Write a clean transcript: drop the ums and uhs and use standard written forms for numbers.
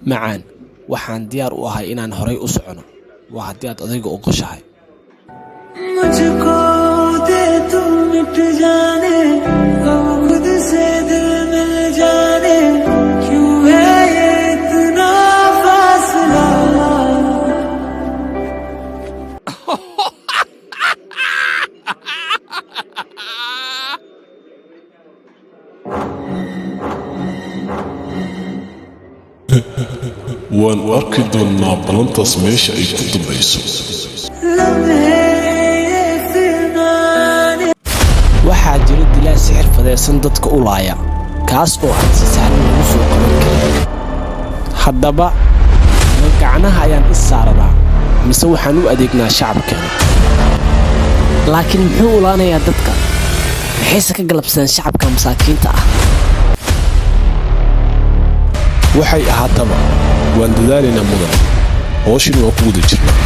macaan waxaan diyaar u ahay inaan horay u socono waa haddii aad adiga oqoshahay मुझको दे तू मिट जाने हम खुद से दिल मिल जाने क्यों है ये इतना फासला waan arki doonnaa balantaas meesha ay ku dambayso waxaa jira dilaa si xirfadaysan dadka u laaya kaas oo aan si sahlan lagu soo qaban karin haddaba gacanaha ayaan is saaranaa mise waxaan u adeegnaa shacabkeena laakiin muxuu ulaanayaa dadka maxayse ka galabsadeen shacabka masaakiinta ah waxay ahaataba waan dadaalaynaa mudan hooshina waa ku guda jirnaa